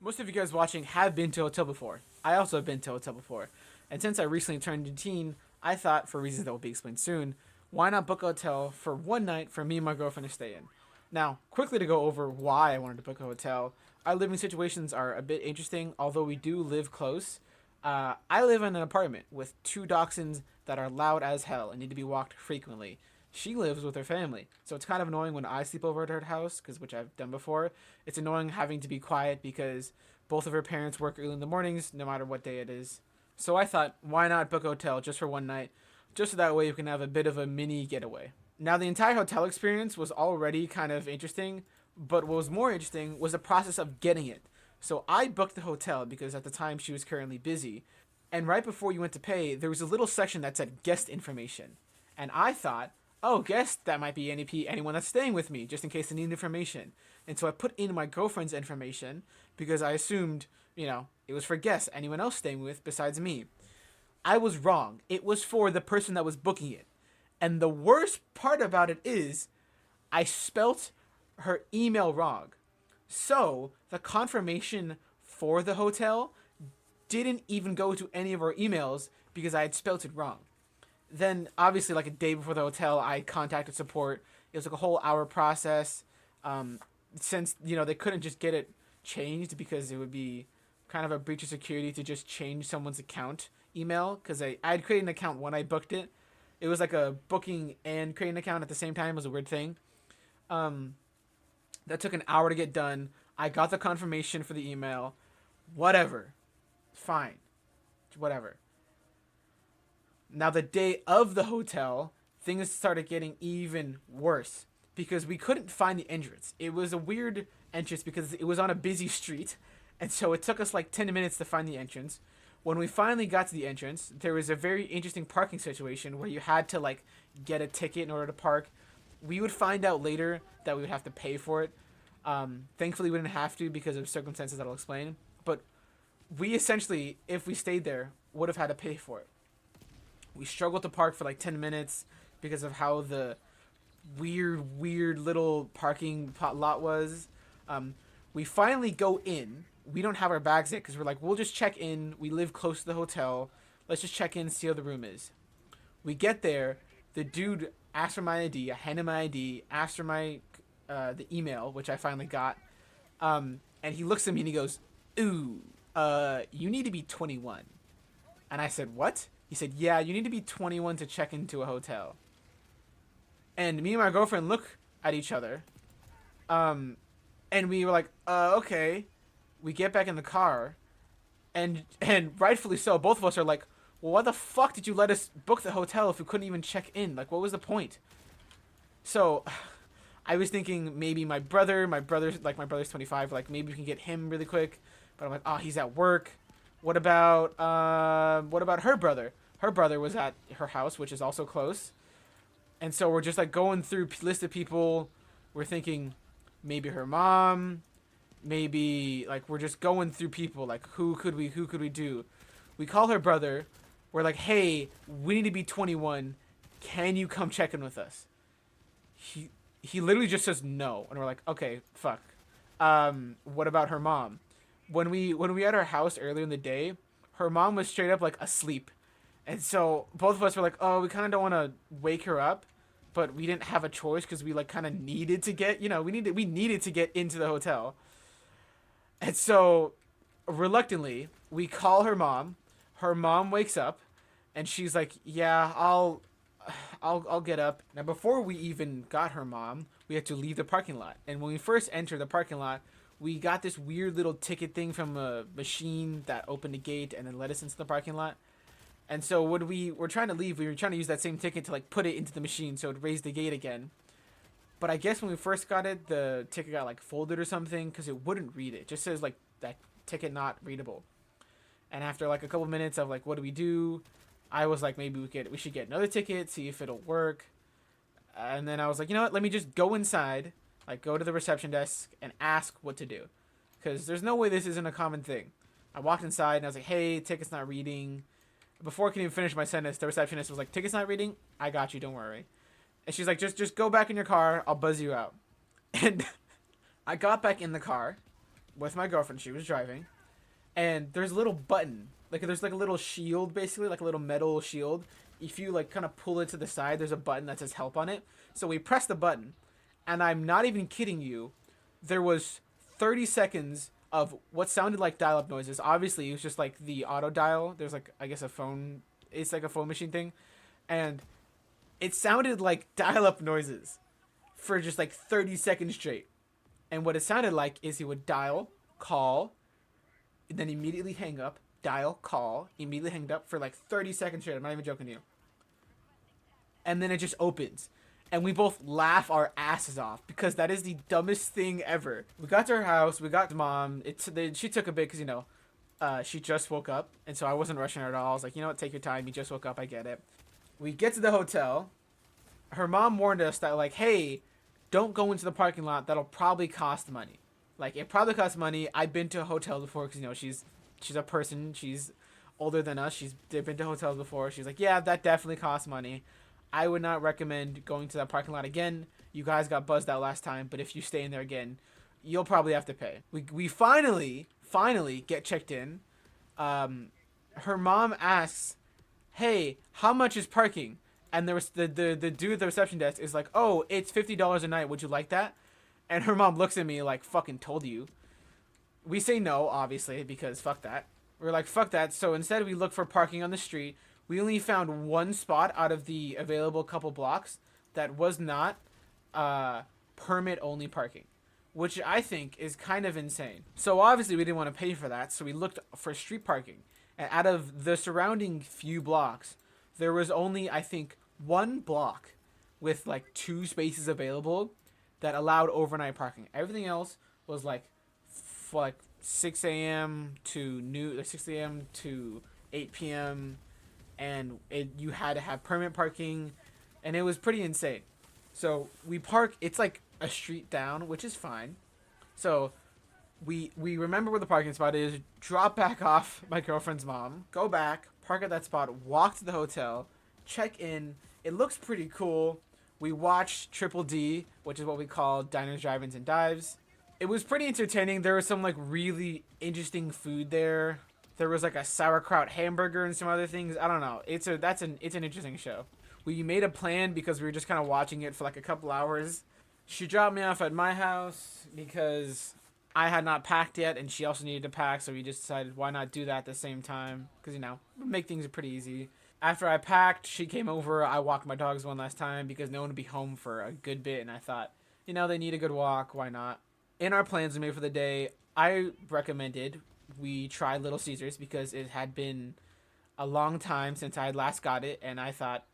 Most of you guys watching have been to a hotel before. I also have been to a hotel before. And since I recently turned 18, I thought, for reasons that will be explained soon, why not book a hotel for one night for me and my girlfriend to stay in? Now, quickly to go over why I wanted to book a hotel, our living situations are a bit interesting, although we do live close. I live in an apartment with two dachshunds that are loud as hell and need to be walked frequently. She lives with her family, so it's kind of annoying when I sleep over at her house, because which I've done before. It's annoying having to be quiet because both of her parents work early in the mornings, no matter what day it is. So I thought, why not book a hotel just for one night, just so that way you can have a bit of a mini getaway. Now, the entire hotel experience was already kind of interesting, but what was more interesting was the process of getting it. So I booked the hotel because at the time she was currently busy, and right before you went to pay, there was a little section that said guest information. And I thought, oh, guest, that might be anyone that's staying with me, just in case they need information. And so I put in my girlfriend's information because I assumed, it was for guests, anyone else staying with besides me. I was wrong. It was for the person that was booking it. And the worst part about it is I spelt her email wrong. So the confirmation for the hotel didn't even go to any of our emails because I had spelt it wrong. Then, obviously, like a day before the hotel, I contacted support. It was like a whole hour process. Um, since, they couldn't just get it changed because it would be kind of a breach of security to just change someone's account email. Because I had created an account when I booked it. It was like a booking and creating an account at the same time. It was a weird thing. Um, that took an hour to get done. I got the confirmation for the email. Whatever. Fine. Whatever. Now, the day of the hotel, things started getting even worse because we couldn't find the entrance. It was a weird entrance because it was on a busy street, and so it took us like 10 minutes to find the entrance. When we finally got to the entrance, there was a very interesting parking situation where you had to like get a ticket in order to park. We would find out later that we would have to pay for it. Thankfully, we didn't have to because of circumstances that I'll explain. But we essentially, if we stayed there, would have had to pay for it. We struggled to park for like 10 minutes because of how the weird little parking lot was. Um, we finally go in. We don't have our bags yet because we're like, we'll just check in. We live close to the hotel. Let's just check in, see how the room is. We get there. The dude asked for my ID. I hand him my ID. Asked for my the email, which I finally got. And he looks at me and he goes, "Ooh, you need to be 21." And I said, "What?" He said, "Yeah, you need to be 21 to check into a hotel." And me and my girlfriend look at each other. Um, and we were like, okay. We get back in the car, and rightfully so, both of us are like, well, why the fuck did you let us book the hotel if we couldn't even check in? Like, what was the point? So, I was thinking maybe my brother's 25, like maybe we can get him really quick. But I'm like, oh, he's at work. What about her brother? Her brother was at her house, which is also close. And so we're just like going through list of people. We're thinking maybe her mom, maybe like we're just going through people like who could we do? We call her brother. We're like, "Hey, we need to be 21. Can you come check in with us?" He he literally just says no, and we're like, "Okay, fuck." What about her mom? When we at her house earlier in the day, her mom was straight up like asleep. And so both of us were like, "Oh, we kind of don't want to wake her up." But we didn't have a choice because we like kind of needed to get, we needed to get into the hotel. And so reluctantly, we call her mom. Her mom wakes up and she's like, "Yeah, I'll get up." Now before we even got her mom, we had to leave the parking lot. And when we first entered the parking lot, we got this weird little ticket thing from a machine that opened a gate and then let us into the parking lot. And so when we were trying to leave, we were trying to use that same ticket to like put it into the machine so it raised the gate again. But I guess when we first got it, the ticket got like folded or something because it wouldn't read it. It just says like that ticket not readable. And after like a couple minutes of like what do we do, I was like maybe we should get another ticket, see if it'll work. And then I was like, you know what? Let me just go inside, like go to the reception desk and ask what to do, because there's no way this isn't a common thing. I walked inside and I was like, hey, ticket's not reading. Before I can even finish my sentence, the receptionist was like, "Ticket's not reading. I got you. Don't worry." And she's like, "Just go back in your car. I'll buzz you out." And I got back in the car, with my girlfriend. She was driving, and there's a little button. Like there's like a little shield, basically like a little metal shield. If you like kind of pull it to the side, there's a button that says help on it. So we press the button, and I'm not even kidding you. There was 30 seconds of what sounded like dial-up noises. Obviously, it was just like the auto dial. There's like I guess a phone. It's like a phone machine thing, and it sounded like dial-up noises for just like 30 seconds straight. And what it sounded like is he would dial, call, and then immediately hang up, dial, call, immediately hang up for like 30 seconds straight. I'm not even joking to you. And then it just opens. And we both laugh our asses off because that is the dumbest thing ever. We got to her house. We got to mom. She took a bit because, she just woke up. And so I wasn't rushing her at all. I was like, you know what? Take your time. You just woke up. I get it. We get to the hotel. Her mom warned us that, like, hey, don't go into the parking lot. That'll probably cost money. Like, it probably costs money. I've been to a hotel before because, she's a person. She's older than us. They've been to hotels before. She's like, yeah, that definitely costs money. I would not recommend going to that parking lot again. You guys got buzzed out last time, but if you stay in there again, you'll probably have to pay. We finally get checked in. Her mom asks, hey, how much is parking? And there was the dude at the reception desk is like, oh, it's $50 a night. Would you like that? And her mom looks at me like, fucking told you. We say no, obviously, because fuck that. We're like, fuck that. So instead we look for parking on the street. We only found one spot out of the available couple blocks that was not permit only parking, which I think is kind of insane. So obviously we didn't want to pay for that, so we looked for street parking. And out of the surrounding few blocks, there was only, I think, one block with like 2 spaces available that allowed overnight parking. Everything else was like 6 a.m. to 6 a.m. to 8 p.m. and you had to have permit parking, and it was pretty insane. So we park. It's like a street down, which is fine. So we remember where the parking spot is. Drop back off my girlfriend's mom. Go back, park at that spot. Walk to the hotel. Check in. It looks pretty cool. We watched Triple D, which is what we call diners, drive-ins, and dives. It was pretty entertaining. There was some like really interesting food there. There was like a sauerkraut hamburger and some other things. I don't know. It's an interesting show. We made a plan because we were just kind of watching it for like a couple hours. She dropped me off at my house because I had not packed yet, and she also needed to pack. So we just decided why not do that at the same time because make things pretty easy. After I packed, she came over. I walked my dogs one last time because no one would be home for a good bit, and I thought, they need a good walk. Why not? In our plans we made for the day, I recommended we try Little Caesars because it had been a long time since I had last got it, and I thought,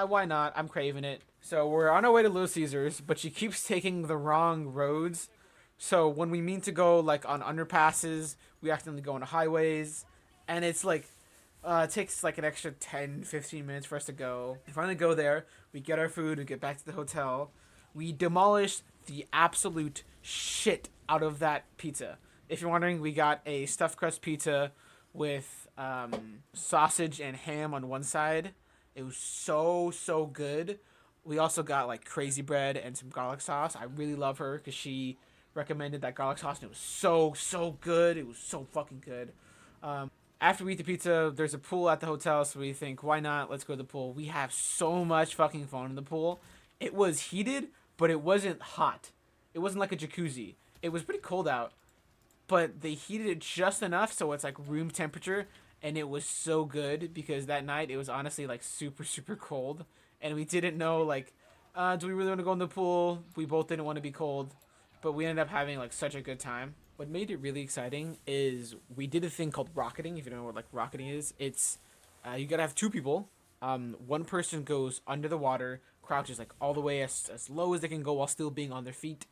why not? I'm craving it. So we're on our way to Little Caesars, but she keeps taking the wrong roads. So when we mean to go like on underpasses, we accidentally go on highways, and it's like it takes like an extra 10-15 minutes for us to go. We finally go there, we get our food, we get back to the hotel. We demolish the absolute shit out of that pizza. If you're wondering, we got a stuffed crust pizza with sausage and ham on one side. It was so good. We also got like crazy bread and some garlic sauce. I really love her because she recommended that garlic sauce, and it was so good. It was so fucking good. After we eat the pizza, there's a pool at the hotel, so we think, why not? Let's go to the pool. We have so much fucking fun in the pool. It was heated, but it wasn't hot. It wasn't like a jacuzzi. It was pretty cold out, but they heated it just enough so it's like room temperature, and it was so good because that night it was honestly like super cold, and we didn't know like, do we really want to go in the pool? We both didn't want to be cold, but we ended up having like such a good time. What made it really exciting is we did a thing called rocketing. If you don't know what like rocketing is, it's you gotta have 2 people. One person goes under the water, crouches like all the way as low as they can go while still being on their feet,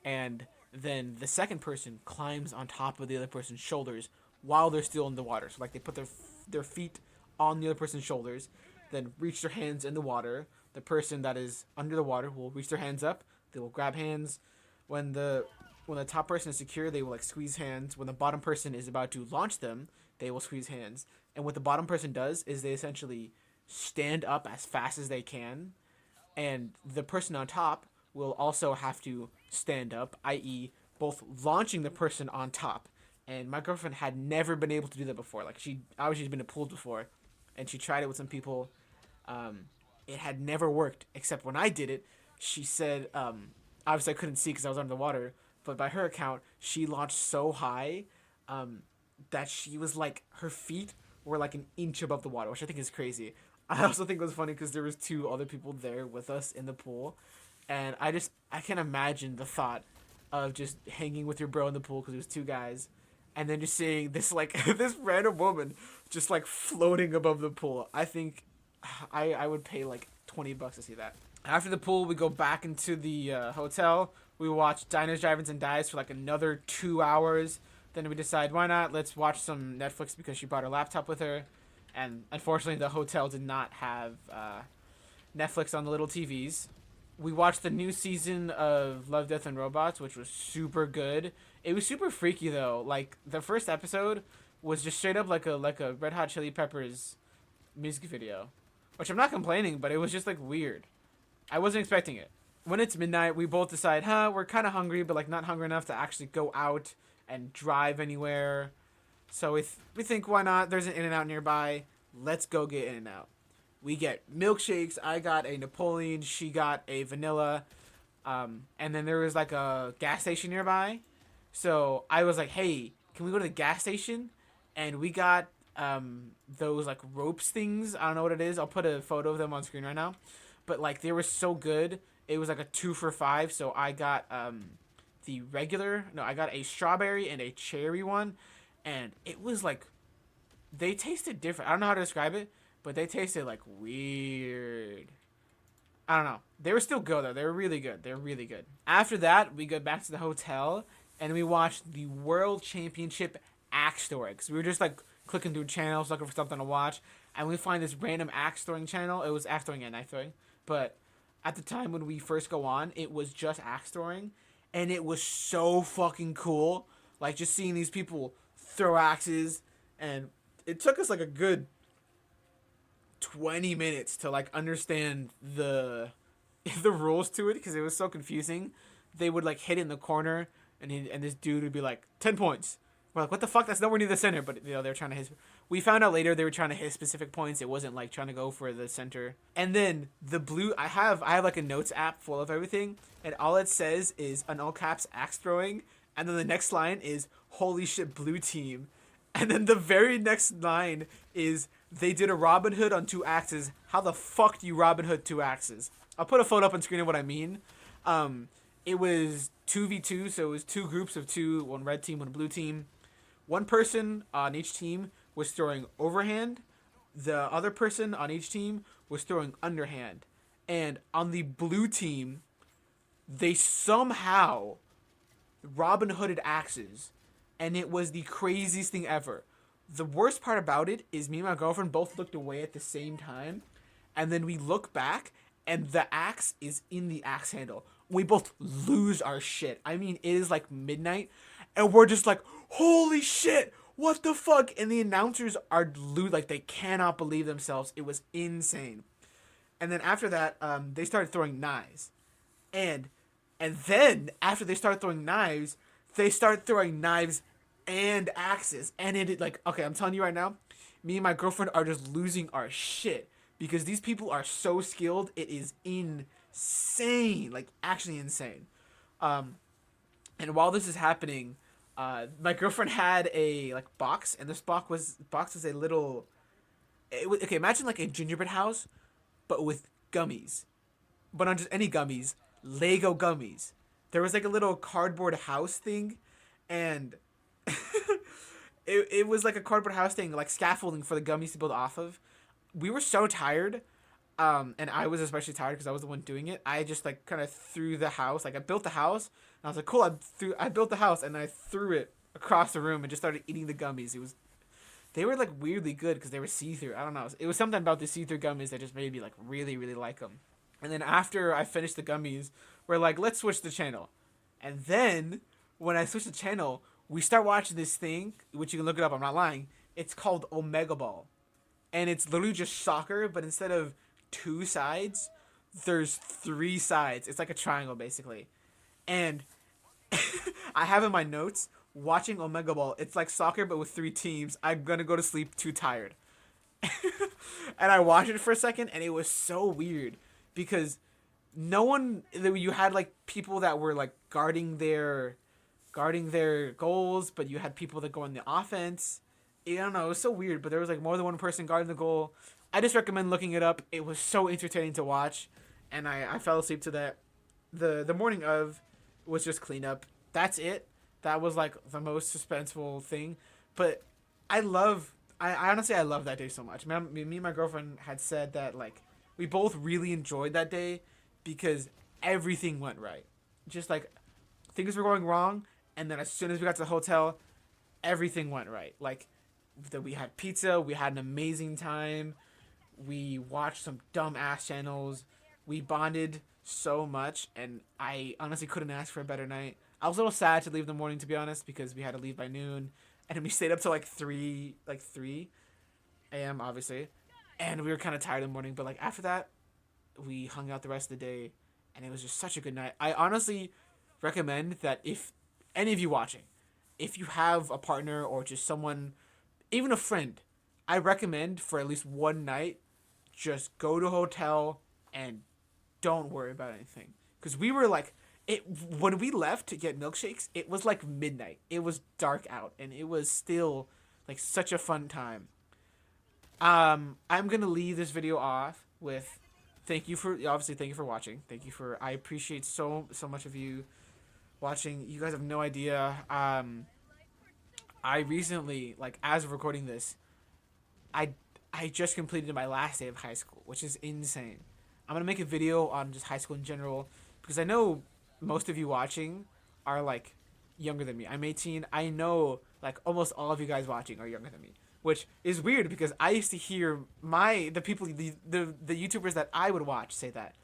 and then the second person climbs on top of the other person's shoulders while they're still in the water. So like they put their feet on the other person's shoulders, then reach their hands in the water. The person that is under the water will reach their hands up. They will grab hands. When the top person is secure, they will like squeeze hands. When the bottom person is about to launch them, they will squeeze hands. And what the bottom person does is they essentially stand up as fast as they can, and the person on top will also have to stand up, i.e. both launching the person on top. And my girlfriend had never been able to do that before. Like she obviously she's been to pools before, and she tried it with some people. Um, it had never worked except when I did it. She said, obviously I couldn't see because I was under the water, but by her account, she launched so high um, that she was like her feet were like an inch above the water, which I think is crazy. I also think it was funny because there was two other people there with us in the pool, and I can imagine the thought of just hanging with your bro in the pool because it was two guys, and then just seeing this like this random woman just like floating above the pool. I think I would pay like $20 to see that. After the pool, we go back into the hotel. We watch Diners, Drive-Ins, and Dives for like another 2 hours. Then we decide, why not? Let's watch some Netflix because she brought her laptop with her. And unfortunately, the hotel did not have Netflix on the little TVs. We watched the new season of Love, Death, and Robots, which was super good. It was super freaky though. Like the first episode was just straight up like a Red Hot Chili Peppers music video, which I'm not complaining, but it was just like weird. I wasn't expecting it. When it's midnight, we both decide, we're kind of hungry, but like not hungry enough to actually go out and drive anywhere. So we think, why not? There's an In-N-Out nearby. Let's go get In-N-Out. We get milkshakes. I got a Napoleon. She got a vanilla. And then there was like a gas station nearby. So I was like, hey, can we go to the gas station? And we got those like ropes things. I don't know what it is. I'll put a photo of them on screen right now. But like they were so good. It was like a 2 for $5. So I got I got a strawberry and a cherry one. And it was like, they tasted different. I don't know how to describe it, but they tasted like weird. I don't know. They were still good though. They were really good. They were really good. After that, we go back to the hotel and we watched the World Championship axe throwing. Because we were just like clicking through channels looking for something to watch, and we find this random axe throwing channel. It was axe throwing and knife throwing, but at the time when we first go on, it was just axe throwing, and it was so fucking cool. Like just seeing these people throw axes, and it took us like a good 20 minutes to like understand the rules to it because it was so confusing. They would like hit it in the corner, and this dude would be like 10 points. We're like, what the fuck? That's nowhere near the center. But you know they're trying to hit. We found out later they were trying to hit specific points. It wasn't like trying to go for the center. And then the blue. I have like a notes app full of everything, and all it says is an all caps axe throwing, and then the next line is holy shit blue team, and then the very next line is they did a Robin Hood on 2 axes. How the fuck do you Robin Hood 2 axes? I'll put a photo up on screen of what I mean. It was 2v2, so it was 2 groups of 2, one red team, one blue team. One person on each team was throwing overhand. The other person on each team was throwing underhand. And on the blue team, they somehow Robin Hooded axes. And it was the craziest thing ever. The worst part about it is me and my girlfriend both looked away at the same time. And then we look back, and the axe is in the axe handle. We both lose our shit. I mean, it is like midnight, and we're just like, holy shit, what the fuck? And the announcers are like, they cannot believe themselves. It was insane. And then after that, they started throwing knives. And then after they started throwing knives, they start throwing knives and axes. And it like, okay, I'm telling you right now, me and my girlfriend are just losing our shit because these people are so skilled. It is insane, like actually insane. And while this is happening, my girlfriend had a like box, and this box was a little. Okay, imagine like a gingerbread house, but with gummies, but not just any gummies, Lego gummies. There was like a little cardboard house thing, and it was like a cardboard house thing, like scaffolding for the gummies to build off of. We were so tired, and I was especially tired because I was the one doing it. I just like kind of threw the house, like I built the house, and I was like, cool, I built the house, and I threw it across the room and just started eating the gummies. They were like weirdly good because they were see-through. I don't know. It was something about the see-through gummies that just made me like really, really like them. And then after I finished the gummies, we're like, let's switch the channel. And then when I switched the channel, we start watching this thing, which you can look it up, I'm not lying. It's called Omega Ball. And it's literally just soccer, but instead of 2 sides, there's 3 sides. It's like a triangle, basically. And I have in my notes watching Omega Ball. It's like soccer but with 3 teams. I'm gonna go to sleep too tired. And I watched it for a second, and it was so weird because no one. You had like people that were like guarding their goals, but you had people that go on the offense. I don't know. It was so weird, but there was like more than one person guarding the goal. I just recommend looking it up. It was so entertaining to watch, and I fell asleep to that. The morning of was just cleanup. That's it. That was like the most suspenseful thing, but I honestly I love that day so much. Me and my girlfriend had said that like we both really enjoyed that day because everything went right. Just like things were going wrong, and then as soon as we got to the hotel, everything went right. Like that we had pizza, we had an amazing time. We watched some dumb ass channels. We bonded so much, and I honestly couldn't ask for a better night. I was a little sad to leave in the morning, to be honest, because we had to leave by noon, and we stayed up till like three a.m. obviously, and we were kind of tired in the morning. But like after that, we hung out the rest of the day, and it was just such a good night. I honestly recommend that if any of you watching, if you have a partner or just someone, even a friend, I recommend for at least one night, just go to a hotel and don't worry about anything. Because we were like, when we left to get milkshakes, it was like midnight. It was dark out, and it was still like such a fun time. I'm gonna leave this video off with thank you for watching. I appreciate so much of you watching. You guys have no idea. I recently, like as of recording this, I I just completed my last day of high school, which is insane. I'm gonna make a video on just high school in general because I know most of you watching are like younger than me. I'm 18. I know like almost all of you guys watching are younger than me, which is weird because I used to hear the YouTubers that I would watch say that,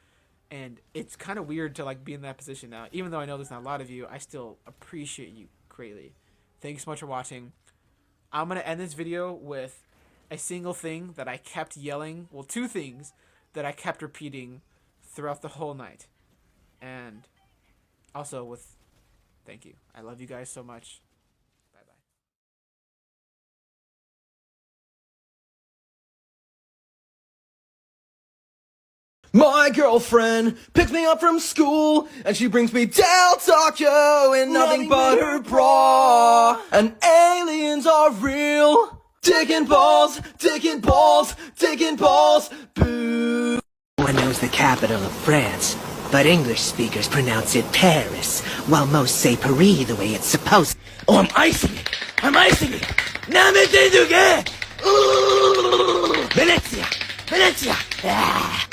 and it's kind of weird to like be in that position now. Even though I know there's not a lot of you, I still appreciate you greatly. Thank you so much for watching. I'm gonna end this video with a single thing that I kept yelling. Well, two things that I kept repeating throughout the whole night, and also with thank you. I love you guys so much. Bye bye. My girlfriend picks me up from school, and she brings me Del Taco in nothing but her bra. And aliens are real. Dick and balls, dick and balls, dick and balls, boo. One knows the capital of France, but English speakers pronounce it Paris, while most say Paris the way it's supposed. Oh, I'm icing it. I'm icing it. Namete duge. Venezia! Venezia! Ah.